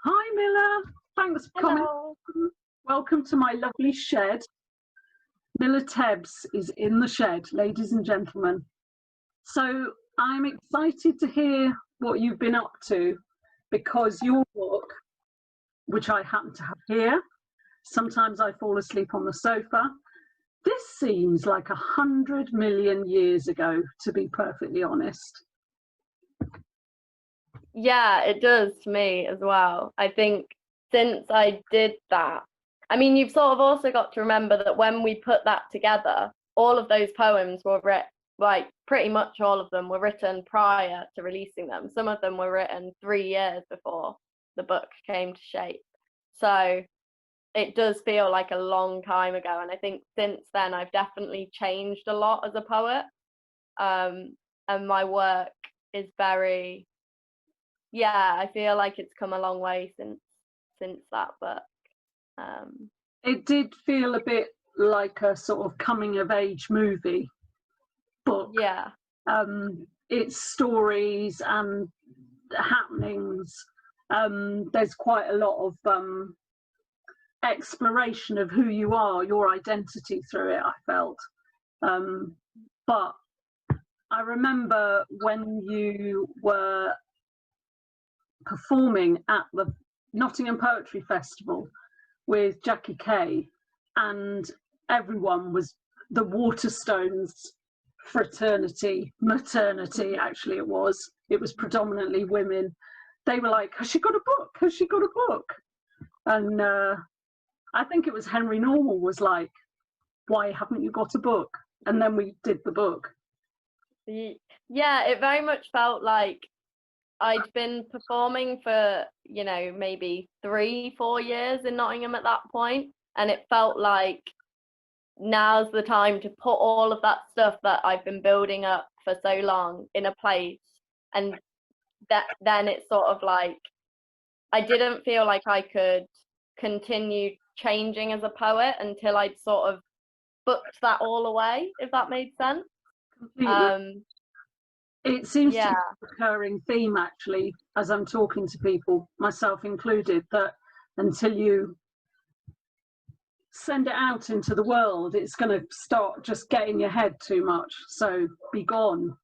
Hi Milla, thanks for coming. Hello. Welcome to my lovely shed. Milla Tebbs is in the shed, ladies and gentlemen. So I'm excited to hear what you've been up to, because your book, which I happen to have here, sometimes I fall asleep on the sofa. This seems like 100 million years ago, to be perfectly honest. Yeah, it does to me as well. I think since I did that, I mean, you've sort of also got to remember that when we put that together, all of those poems were written, like pretty much all of them were written prior to releasing them. Some of them were written 3 years before the book came to shape. So it does feel like a long time ago. And I think since then, I've definitely changed a lot as a poet. And my work is very, yeah, I feel like it's come a long way since that book. It did feel a bit like a sort of coming of age movie book. Yeah. Its stories and happenings. There's quite a lot of exploration of who you are, your identity through it, I felt. But I remember when you were performing at the Nottingham Poetry Festival with Jackie Kay, and everyone was the Waterstones fraternity, maternity, actually it was predominantly women. They were like, has she got a book? Has she got a book? And I think it was Henry Normal was like, why haven't you got a book? And then we did the book. Yeah, it very much felt like I'd been performing for, maybe 3-4 years in Nottingham at that point, and it felt like now's the time to put all of that stuff that I've been building up for so long in a place. And then it's sort of like I didn't feel like I could continue changing as a poet until I'd sort of booked that all away, if that made sense. Completely. It seems to be Yeah. a recurring theme, actually, as I'm talking to people, myself included, that until you send it out into the world, it's going to start just getting your head too much. So be gone.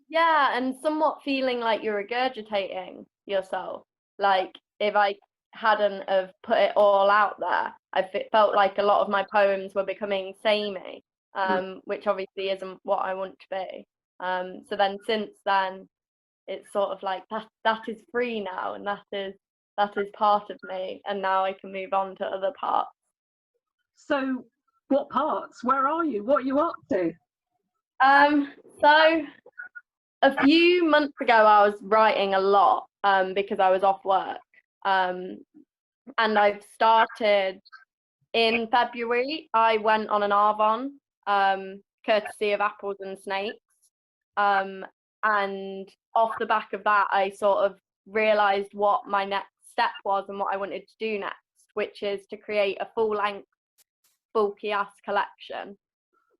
Yeah, and somewhat feeling like you're regurgitating yourself. Like if I hadn't have put it all out there, felt like a lot of my poems were becoming samey, which obviously isn't what I want to be. So then since then, it's sort of like that is free now, and that is part of me, and now I can move on to other parts. So what parts? Where are you? What are you up to? So a few months ago, I was writing a lot because I was off work. And I've started in February. I went on an Arvon, courtesy of Apples and Snakes. And off the back of that, I sort of realised what my next step was and what I wanted to do next, which is to create a full-length, bulky-ass collection,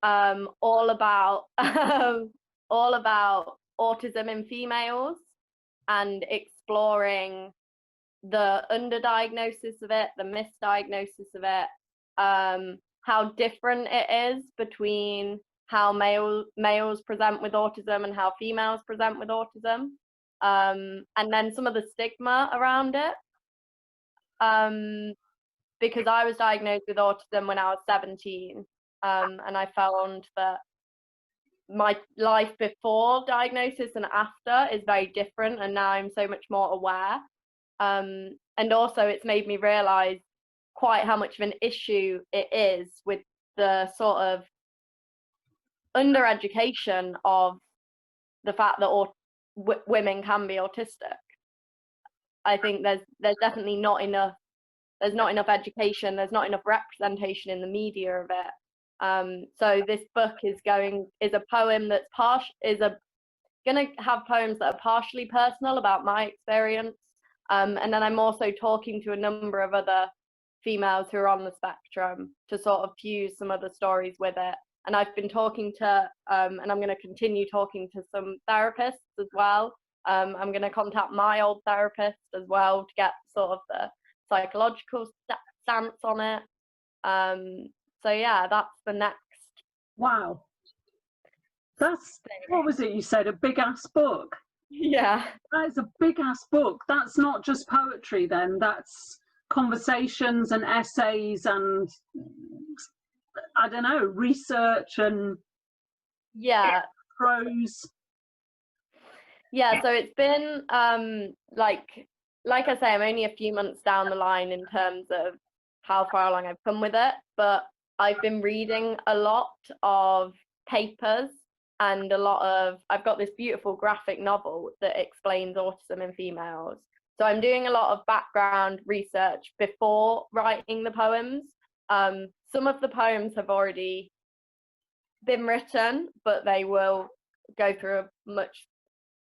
all about autism in females and exploring the underdiagnosis of it, the misdiagnosis of it, how different it is between how males present with autism and how females present with autism, and then some of the stigma around it. Because I was diagnosed with autism when I was 17, and I found that my life before diagnosis and after is very different, and now I'm so much more aware. And also it's made me realize quite how much of an issue it is with the sort of undereducation of the fact that women can be autistic. I think there's definitely not enough education, there's not enough representation in the media of it. So this book is a poem that's gonna have poems that are partially personal about my experience, and then I'm also talking to a number of other females who are on the spectrum to sort of fuse some other stories with it. And I've been talking to, and I'm going to continue talking to some therapists as well, I'm going to contact my old therapist as well to get sort of the psychological stance on it. So yeah, that's the next. Wow. That's, what was it you said, a big ass book? Yeah. That is a big ass book. That's not just poetry then, that's conversations and essays and, I don't know, research and prose. Yeah, so it's been like I say, I'm only a few months down the line in terms of how far along I've come with it, but I've been reading a lot of papers and I've got this beautiful graphic novel that explains autism in females. So I'm doing a lot of background research before writing the poems. Some of the poems have already been written, but they will go through a much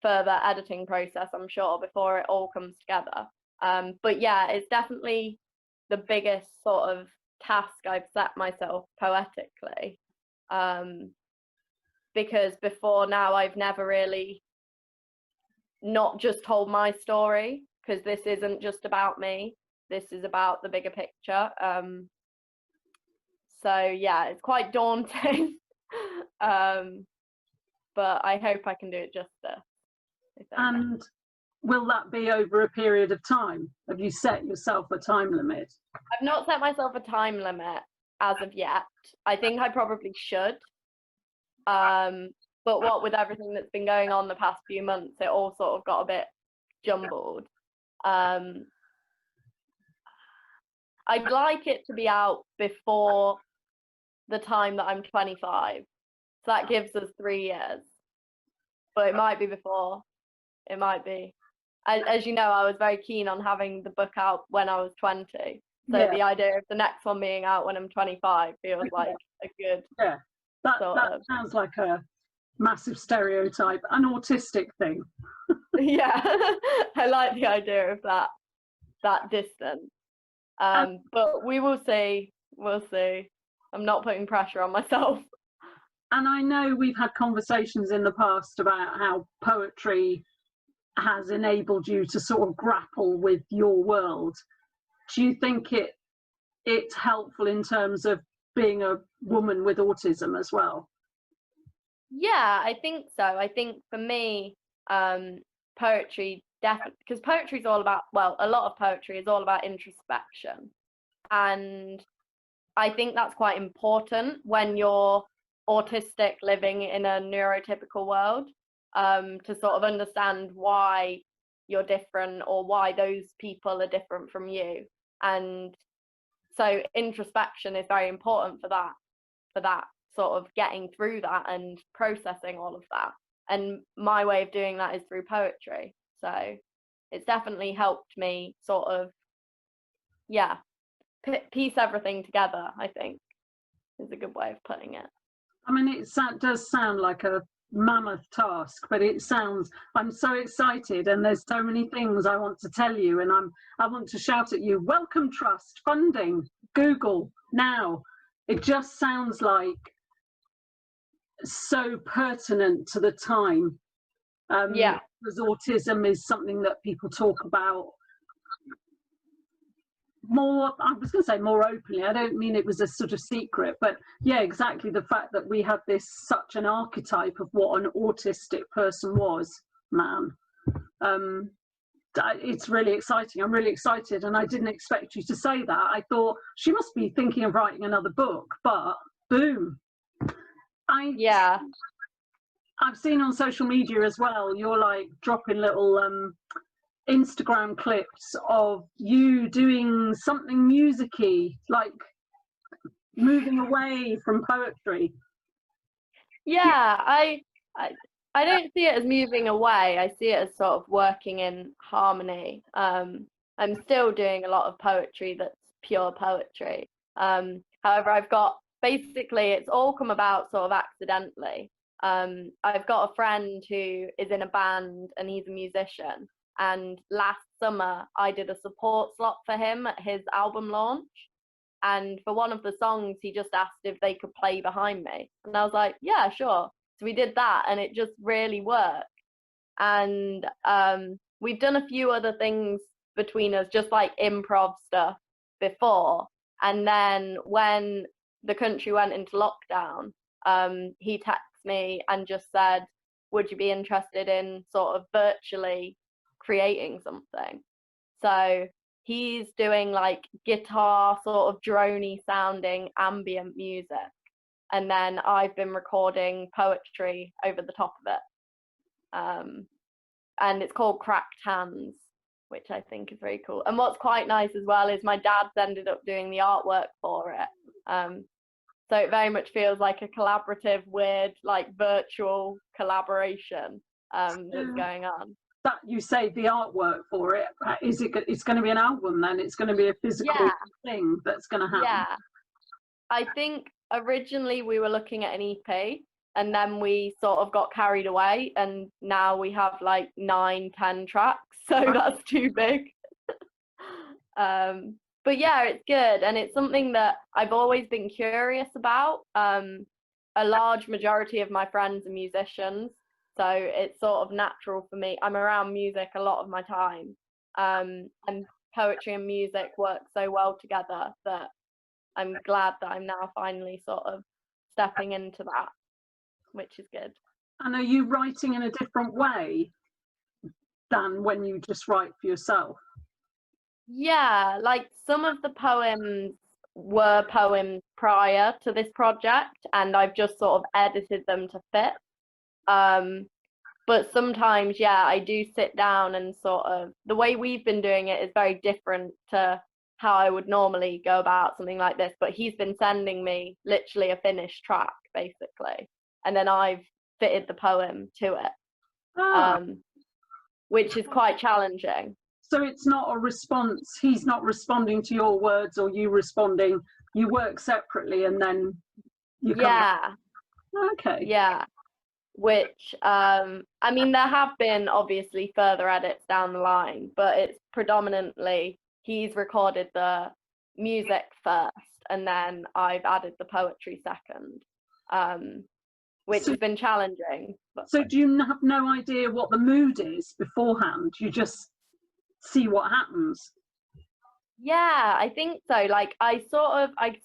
further editing process, I'm sure, before it all comes together. But yeah, it's definitely the biggest sort of task I've set myself poetically. Because before now, I've never really not just told my story, because this isn't just about me. This is about the bigger picture. So yeah, it's quite daunting. But I hope I can do it justice. And will that be over a period of time? Have you set yourself a time limit? I've not set myself a time limit as of yet. I think I probably should. But what with everything that's been going on the past few months, it all sort of got a bit jumbled. I'd like it to be out before the time that I'm 25. So that gives us 3 years. But it might be before. It might be. As you know, I was very keen on having the book out when I was 20. So the idea of the next one being out when I'm 25 feels like a good. Yeah, that sounds like a massive stereotype, an autistic thing. Yeah, I like the idea of that distance. But we will see. We'll see. I'm not putting pressure on myself. And I know we've had conversations in the past about how poetry has enabled you to sort of grapple with your world. Do you think it's helpful in terms of being a woman with autism as well? Yeah, I think so. I think for me, poetry definitely, because poetry is all about, well, a lot of poetry is all about introspection. And I think that's quite important when you're autistic living in a neurotypical world, to sort of understand why you're different or why those people are different from you. And so introspection is very important for that sort of getting through that and processing all of that. And my way of doing that is through poetry. So it's definitely helped me sort of, piece everything together, I think, is a good way of putting it. I mean, it does sound like a mammoth task, but I'm so excited, and there's so many things I want to tell you, and I want to shout at you, welcome trust, funding, Google, now. It just sounds like so pertinent to the time. Because autism is something that people talk about more, I was going to say more openly, I don't mean it was a sort of secret, but yeah, exactly, the fact that we had such an archetype of what an autistic person was, man. It's really exciting. I'm really excited, and I didn't expect you to say that. I thought she must be thinking of writing another book, but boom. I've seen on social media as well, you're like dropping little Instagram clips of you doing something musicy, like moving away from poetry. I don't see it as moving away. I see it as sort of working in harmony. I'm still doing a lot of poetry that's pure poetry. However, I've got, basically it's all come about sort of accidentally. I've got a friend who is in a band and he's a musician. And last summer, I did a support slot for him at his album launch. And for one of the songs, he just asked if they could play behind me. And I was like, yeah, sure. So we did that, and it just really worked. and we've done a few other things between us, just like improv stuff before. And then when the country went into lockdown, he texted me and just said, would you be interested in sort of virtually creating something? So he's doing like guitar sort of droney sounding ambient music, and then I've been recording poetry over the top of it, and it's called Cracked Hands, which I think is very cool. And what's quite nice as well is my dad's ended up doing the artwork for it, so it very much feels like a collaborative, weird, like virtual collaboration that's going on. That you say the artwork for it, is it? It's going to be an album then? It's going to be a physical thing that's going to happen. Yeah, I think originally we were looking at an EP, and then we sort of got carried away, and now we have like 9-10 tracks, so that's too big. But yeah, it's good, and it's something that I've always been curious about. A large majority of my friends are musicians, so it's sort of natural for me. I'm around music a lot of my time, and poetry and music work so well together that I'm glad that I'm now finally sort of stepping into that, which is good. And are you writing in a different way than when you just write for yourself? Yeah, like some of the poems were poems prior to this project, and I've just sort of edited them to fit. But sometimes, yeah, I do sit down and sort of, the way we've been doing it is very different to how I would normally go about something like this. But he's been sending me literally a finished track, basically, and then I've fitted the poem to it, which is quite challenging. So it's not a response, he's not responding to your words or you responding, you work separately and then you come. Yeah. Okay. Yeah. Which, I mean, there have been obviously further edits down the line, but it's predominantly he's recorded the music first and then I've added the poetry second, which has been challenging. So do you have no idea what the mood is beforehand? You just see what happens? Yeah, I think so. Like I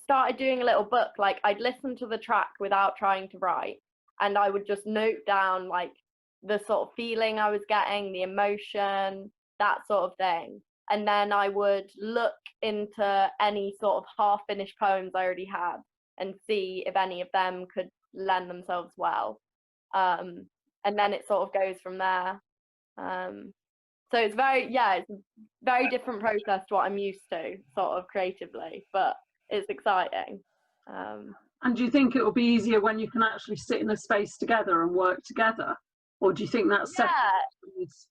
started doing a little book, like I'd listen to the track without trying to write, and I would just note down like the sort of feeling I was getting, the emotion, that sort of thing. And then I would look into any sort of half-finished poems I already had and see if any of them could lend themselves well. And then it sort of goes from there. So it's it's a very different process to what I'm used to, sort of creatively, but it's exciting. And do you think it will be easier when you can actually sit in a space together and work together? Or do you think that's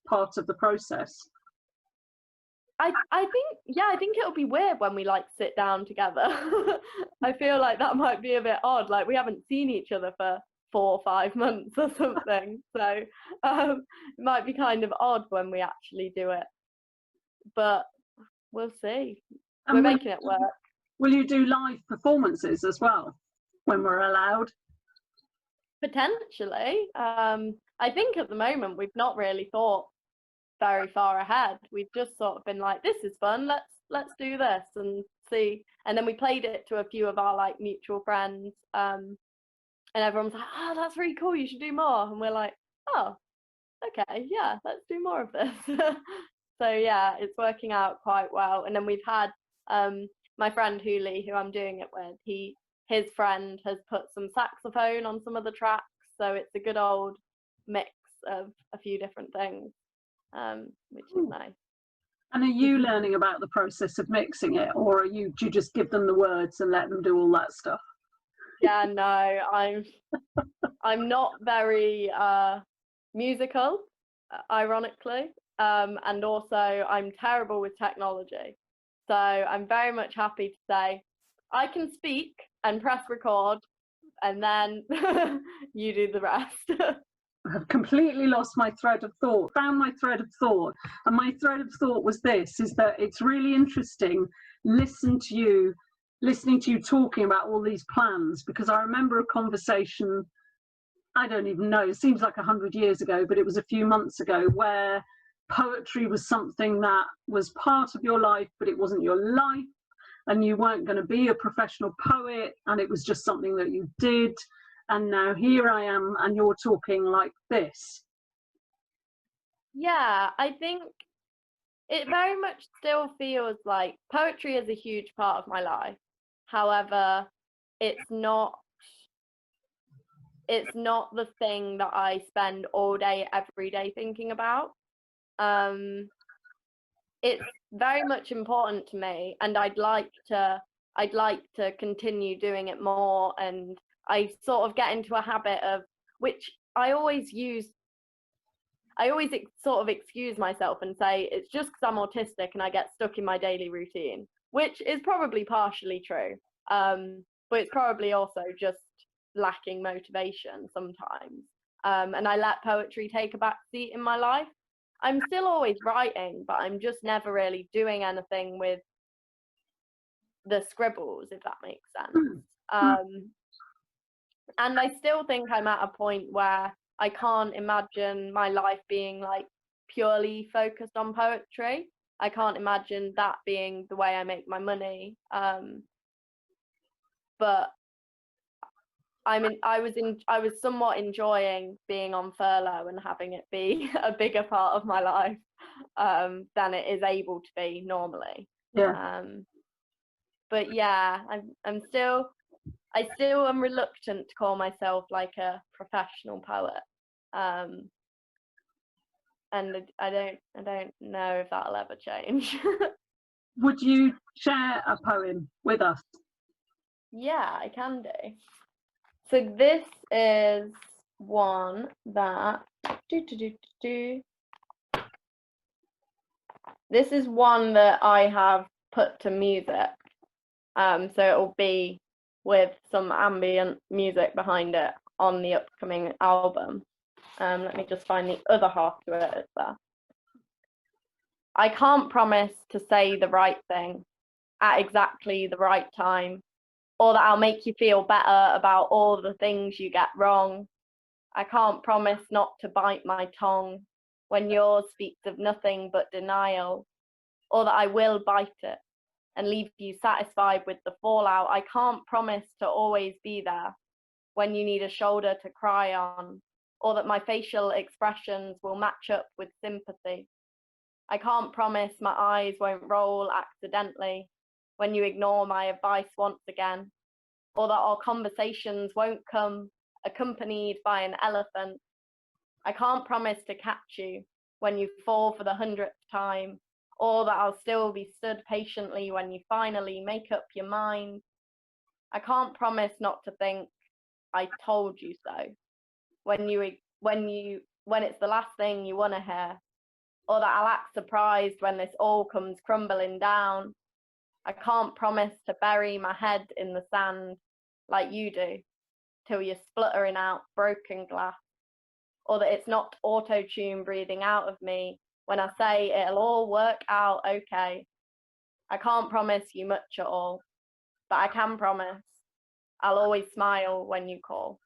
part of the process? I think it'll be weird when we like sit down together. I feel like that might be a bit odd. Like we haven't seen each other for 4 or 5 months or something, so it might be kind of odd when we actually do it, but we'll see. And we're making it work. Will you do live performances as well when we're allowed? Potentially. I think at the moment we've not really thought very far ahead. We've just sort of been like, this is fun, let's do this and see. And then we played it to a few of our like mutual friends, and everyone's like, oh, that's really cool, you should do more. And we're like, oh, okay, yeah, let's do more of this. So yeah, it's working out quite well. And then we've had my friend Huli, who I'm doing it with, his friend has put some saxophone on some of the tracks, so it's a good old mix of a few different things, which is nice. And are you learning about the process of mixing it, or do you just give them the words and let them do all that stuff? Yeah, no, I'm not very musical, ironically, and also I'm terrible with technology. So I'm very much happy to say I can speak and press record, and then you do the rest. I've completely lost my thread of thought, found my thread of thought. And my thread of thought was this, is that it's really interesting listening to you talking about all these plans, because I remember a conversation I don't even know, it seems like 100 years ago, but it was a few months ago, where poetry was something that was part of your life, but it wasn't your life, and you weren't going to be a professional poet, and it was just something that you did. And now here I am, and you're talking like this. Yeah, I think it very much still feels like poetry is a huge part of my life. However, it's not the thing that I spend all day, every day thinking about. It's very much important to me, and I'd like to continue doing it more. And I sort of get into a habit of, which I always sort of excuse myself and say it's just because I'm autistic and I get stuck in my daily routine, which is probably partially true. But it's probably also just lacking motivation sometimes. And I let poetry take a back seat in my life. I'm still always writing, but I'm just never really doing anything with the scribbles, if that makes sense. And I still think I'm at a point where I can't imagine my life being like purely focused on poetry. I can't imagine that being the way I make my money. But I was somewhat enjoying being on furlough and having it be a bigger part of my life than it is able to be normally. Yeah. But yeah, I still am reluctant to call myself like a professional poet. And I don't know if that'll ever change. Would you share a poem with us? Yeah, I can do. So this is one that this is one that I have put to music. So it'll be with some ambient music behind it on the upcoming album. Let me just find the other half to it. It's there. I can't promise to say the right thing at exactly the right time, or that I'll make you feel better about all the things you get wrong. I can't promise not to bite my tongue when yours speaks of nothing but denial, or that I will bite it and leave you satisfied with the fallout. I can't promise to always be there when you need a shoulder to cry on, or that my facial expressions will match up with sympathy. I can't promise my eyes won't roll accidentally when you ignore my advice once again, or that our conversations won't come accompanied by an elephant. I can't promise to catch you when you fall for the 100th time, or that I'll still be stood patiently when you finally make up your mind. I can't promise not to think I told you so when it's the last thing you want to hear, or that I'll act surprised when this all comes crumbling down. I can't promise to bury my head in the sand like you do till you're spluttering out broken glass, or that it's not auto-tune breathing out of me when I say it'll all work out okay. I can't promise you much at all, but I can promise I'll always smile when you call.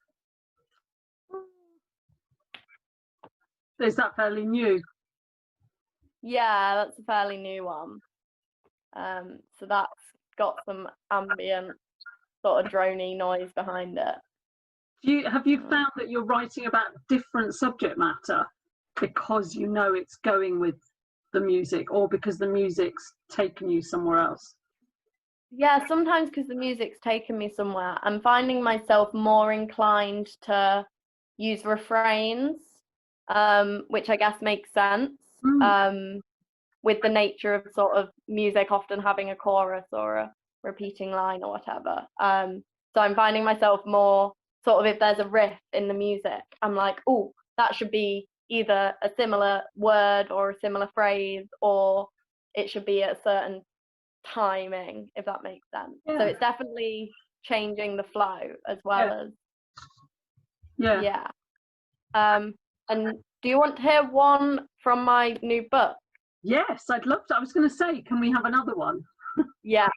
Is that fairly new? Yeah, that's a fairly new one. So that's got some ambient sort of drony noise behind it. Have you found that you're writing about different subject matter because you know it's going with the music, or because the music's taken you somewhere else? Yeah, sometimes because the music's taken me somewhere. I'm finding myself more inclined to use refrains, which I guess makes sense, with the nature of sort of music often having a chorus or a repeating line or whatever. So I'm finding myself more sort of, if there's a riff in the music, I'm like, oh, that should be either a similar word or a similar phrase, or it should be at a certain timing, if that makes sense. Yeah. So it's definitely changing the flow as well as and do you want to hear one from my new book? Yes, I'd love to. I was going to say, can we have another one? Yeah,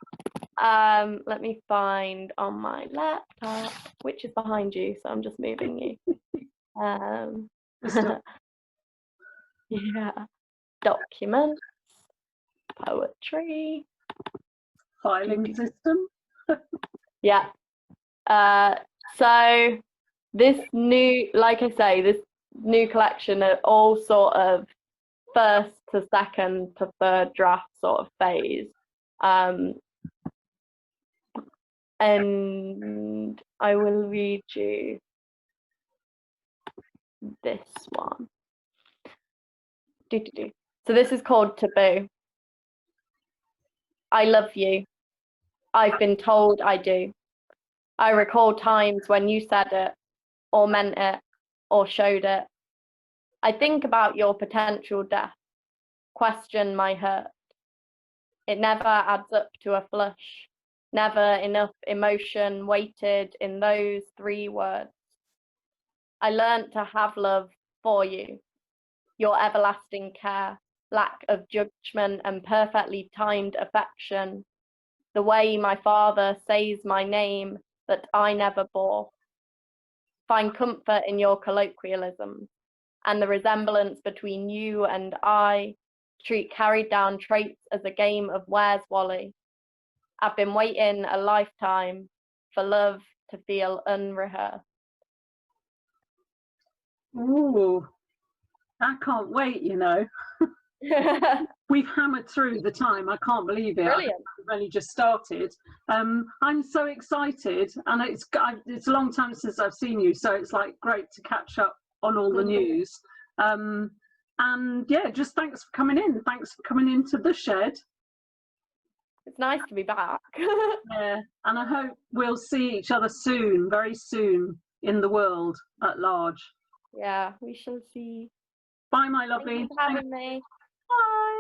Let me find on my laptop, which is behind you, so I'm just moving you. Yeah. Documents, poetry. Filing system. Yeah. So this new, like I say, this new collection are all sort of first to second to third draft sort of phase. And I will read you this one. So this is called Taboo. I love you. I've been told I do. I recall times when you said it, or meant it, or showed it. I think about your potential death, question my hurt. It never adds up to a flush, never enough emotion weighted in those 3 words. I learnt to have love for you, your everlasting care, lack of judgment and perfectly timed affection, the way my father says my name that I never bore. Find comfort in your colloquialisms and the resemblance between you and I, treat carried down traits as a game of Where's Wally. I've been waiting a lifetime for love to feel unrehearsed. Ooh, I can't wait, you know. We've hammered through the time. I can't believe it. Brilliant. We've only just started. I'm so excited, and it's a long time since I've seen you, so it's like great to catch up on all the news. And yeah, just thanks for coming in. Thanks for coming into the shed. It's nice to be back. Yeah, and I hope we'll see each other soon, very soon, in the world at large. Yeah, we shall see. Bye, my lovely. Thank you for having me. Bye.